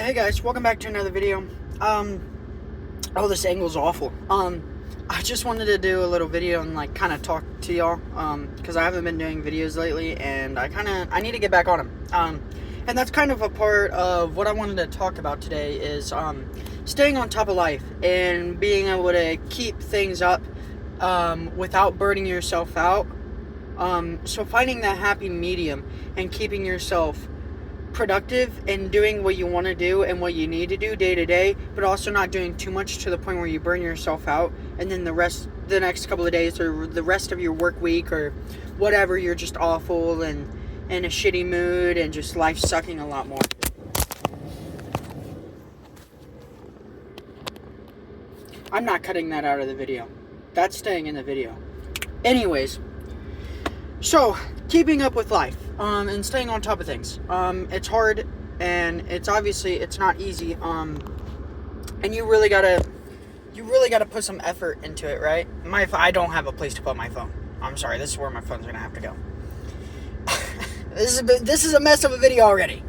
Hey guys, welcome back to another video. Oh, this angle's awful. I just wanted to do a little video and kind of talk to y'all, because I haven't been doing videos lately, and I need to get back on them. And that's kind of a part of what I wanted to talk about today is, staying on top of life and being able to keep things up, without burning yourself out. So finding that happy medium and keeping yourself productive and doing what you want to do and what you need to do day to day, but also not doing too much to the point where you burn yourself out, and then the next couple of days or the rest of your work week or whatever, you're just awful and in a shitty mood and just life sucking a lot more. I'm not cutting that out of the video. That's staying in the video. Anyways, so keeping up with life, and staying on top of things. It's hard, and it's not easy. And you really gotta put some effort into it, right? I don't have a place to put my phone. I'm sorry, this is where my phone's gonna have to go. This is a mess of a video already.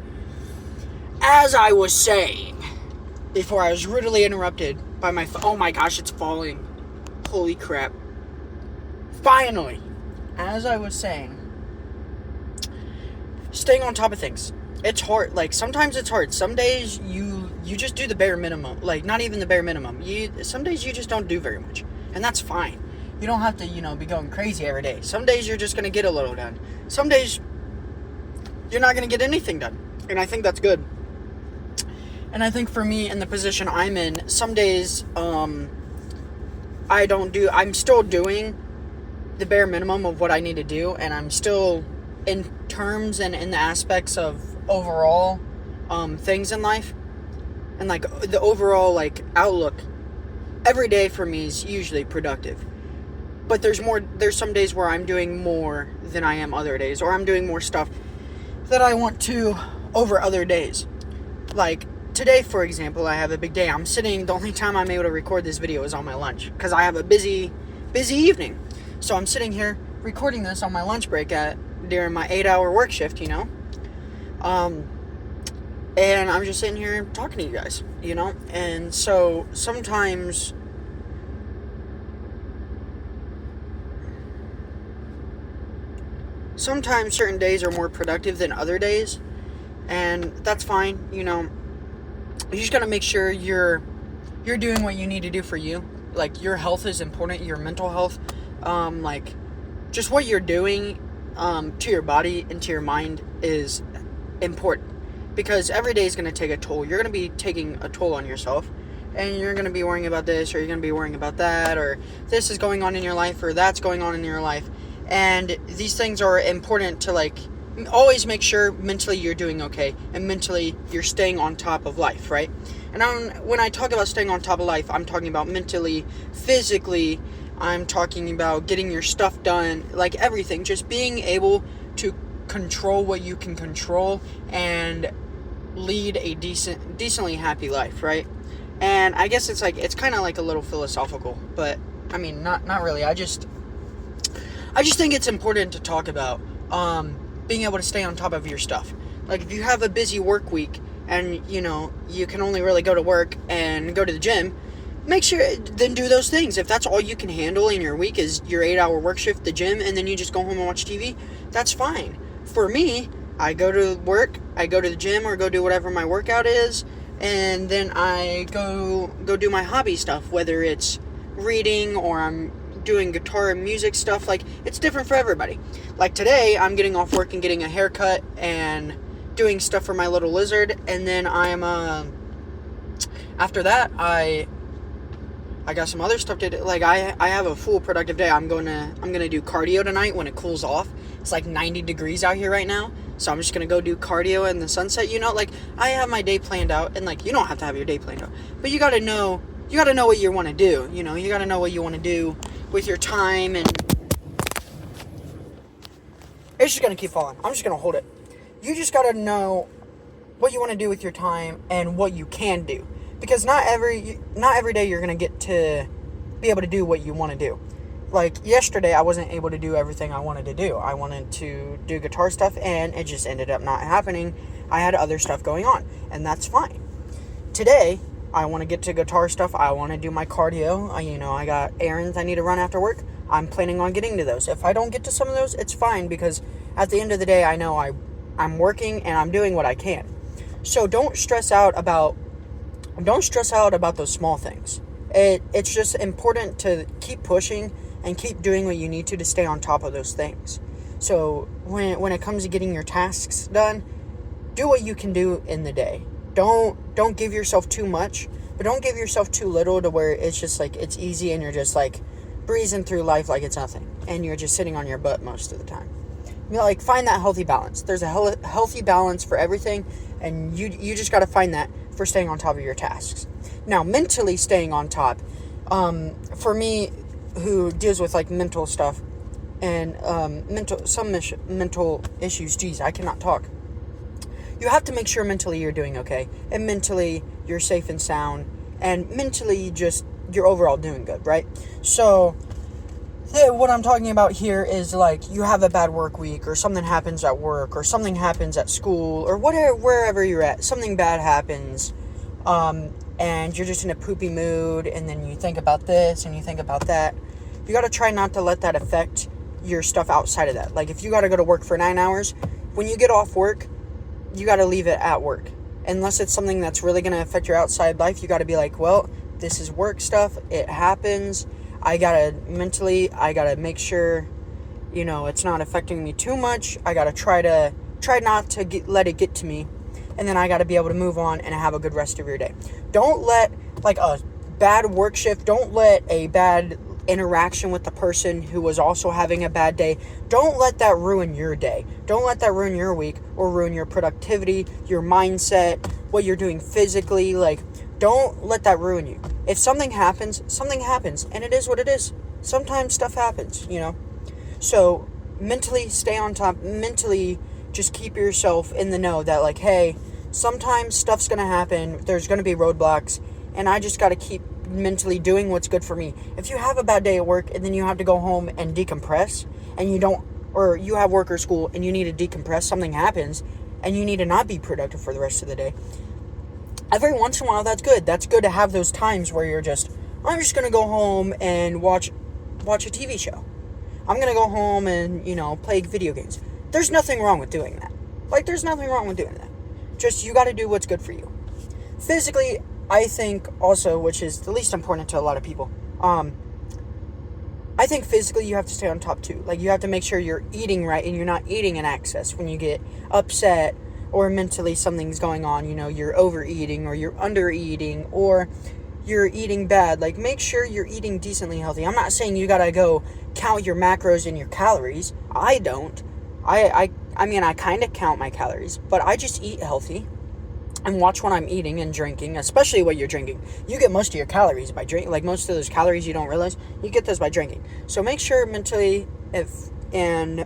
As I was saying before, I was rudely interrupted by my phone. Oh my gosh, it's falling. Holy crap. Finally. As I was saying, staying on top of things. It's hard. Sometimes it's hard. Some days you just do the bare minimum. Not even the bare minimum. Some days you just don't do very much. And that's fine. You don't have to, be going crazy every day. Some days you're just going to get a little done. Some days you're not going to get anything done. And I think that's good. And I think for me, in the position I'm in, some days I'm still doing the bare minimum of what I need to do, and I'm still in terms and in the aspects of overall things in life, and the overall outlook. Every day for me is usually productive, but there's some days where I'm doing more than I am other days, or I'm doing more stuff that I want to over other days. Today, for example, I have a big day. The only time I'm able to record this video is on my lunch, because I have a busy evening. So I'm sitting here recording this on my lunch break during my 8-hour work shift, and I'm just sitting here talking to you guys, and so sometimes certain days are more productive than other days, and that's fine. You just gotta make sure you're doing what you need to do for you. Your health is important, your mental health. Just what you're doing to your body and to your mind is important, because every day is going to take a toll. You're going to be taking a toll on yourself, and you're going to be worrying about this, or you're going to be worrying about that, or this is going on in your life, or that's going on in your life. And these things are important to always make sure mentally you're doing okay, and mentally you're staying on top of life, right? And when I talk about staying on top of life, I'm talking about mentally, physically. I'm talking about getting your stuff done, everything. Just being able to control what you can control and lead a decently happy life, right? And I guess it's kind of a little philosophical, but I mean, not really. I just think it's important to talk about being able to stay on top of your stuff. If you have a busy work week and you can only really go to work and go to the gym, make sure, then do those things. If that's all you can handle in your week is your 8-hour work shift, the gym, and then you just go home and watch TV, that's fine. For me, I go to work, I go to the gym, or go do whatever my workout is, and then I go do my hobby stuff, whether it's reading or I'm doing guitar and music stuff. It's different for everybody. Today, I'm getting off work and getting a haircut and doing stuff for my little lizard, and then after that, I got some other stuff to do. I have a full productive day. I'm gonna do cardio tonight when it cools off. It's 90 degrees out here right now, so I'm just gonna go do cardio in the sunset. I have my day planned out, and you don't have to have your day planned out, but you gotta know what you want to do. You gotta know what you want to do with your time, and it's just gonna keep falling. I'm just gonna hold it. You just gotta know what you want to do with your time and what you can do. Because not every day you're going to get to be able to do what you want to do. Yesterday, I wasn't able to do everything I wanted to do. I wanted to do guitar stuff, and it just ended up not happening. I had other stuff going on, and that's fine. today, I want to get to guitar stuff. I want to do my cardio. I got errands I need to run after work. I'm planning on getting to those. If I don't get to some of those, it's fine, because at the end of the day, I know I'm working and I'm doing what I can. So don't stress out about those small things. It's just important to keep pushing and keep doing what you need to stay on top of those things. So when it comes to getting your tasks done, do what you can do in the day. Don't give yourself too much, but don't give yourself too little to where it's just like it's easy and you're just like breezing through life like it's nothing, and you're just sitting on your butt most of the time. Like, find that healthy balance. There's a healthy balance for everything, and you just got to find that for staying on top of your tasks. Now, mentally staying on top, for me, who deals with like mental stuff and mental issues. Geez, I cannot talk. You have to make sure mentally you're doing okay, and mentally you're safe and sound, and mentally just you're overall doing good, right? So what I'm talking about here is like you have a bad work week, or something happens at work, or something happens at school, or whatever, wherever you're at, something bad happens, and you're just in a poopy mood, and then you think about this and you think about that. You got to try not to let that affect your stuff outside of that. Like, if you got to go to work for 9 hours, when you get off work, you got to leave it at work. Unless it's something that's really going to affect your outside life, you got to be like, well, this is work stuff. It happens. I got to make sure, it's not affecting me too much. I got to try not to let it get to me. And then I got to be able to move on and have a good rest of your day. Don't let, like, a bad work shift, don't let a bad interaction with the person who was also having a bad day, don't let that ruin your day. Don't let that ruin your week or ruin your productivity, your mindset, what you're doing physically. Like, don't let that ruin you. If something happens, and it is what it is. Sometimes stuff happens, So mentally stay on top. Mentally just keep yourself in the know that, like, hey, sometimes stuff's going to happen. There's going to be roadblocks, and I just got to keep mentally doing what's good for me. If you have a bad day at work and then you have to go home and decompress, and you have work or school and you need to decompress, something happens and you need to not be productive for the rest of the day. Every once in a while, that's good. That's good to have those times where I'm just going to go home and watch a TV show. I'm going to go home and, play video games. There's nothing wrong with doing that. Like, there's nothing wrong with doing that. Just, you got to do what's good for you. Physically, I think also, which is the least important to a lot of people, I think physically you have to stay on top too. Like, you have to make sure you're eating right and you're not eating in excess when you get upset or mentally something's going on. You're overeating or you're undereating or you're eating bad. Like, make sure you're eating decently healthy. I'm not saying you gotta go count your macros and your calories. I don't. I mean, I kind of count my calories, but I just eat healthy and watch what I'm eating and drinking, especially what you're drinking. You get most of your calories by drinking. Like, most of those calories you don't realize, you get those by drinking. So make sure mentally and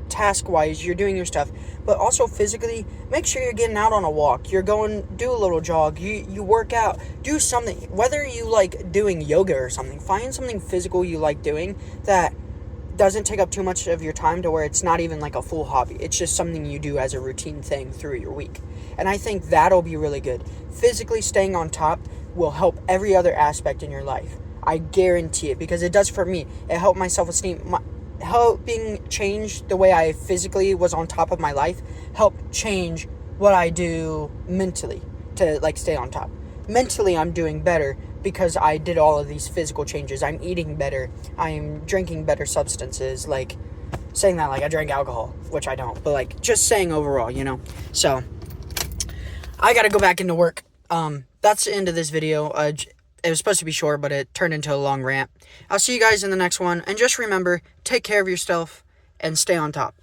task-wise you're doing your stuff, but also physically, make sure you're getting out on a walk. You're going, do a little jog. You work out. Do something. Whether you like doing yoga or something, find something physical you like doing that doesn't take up too much of your time to where it's not even like a full hobby. It's just something you do as a routine thing through your week. And I think that'll be really good. Physically staying on top will help every other aspect in your life. I guarantee it, because it does for me. It helped my self-esteem. Helping change the way I physically was on top of my life helped change what I do mentally to, like, stay on top. Mentally, I'm doing better because I did all of these physical changes. I'm eating better. I'm drinking better substances. Like, saying that like I drink alcohol, which I don't. But, like, just saying overall, So, I gotta go back into work. That's the end of this video. It was supposed to be short, but it turned into a long rant. I'll see you guys in the next one. And just remember, take care of yourself and stay on top.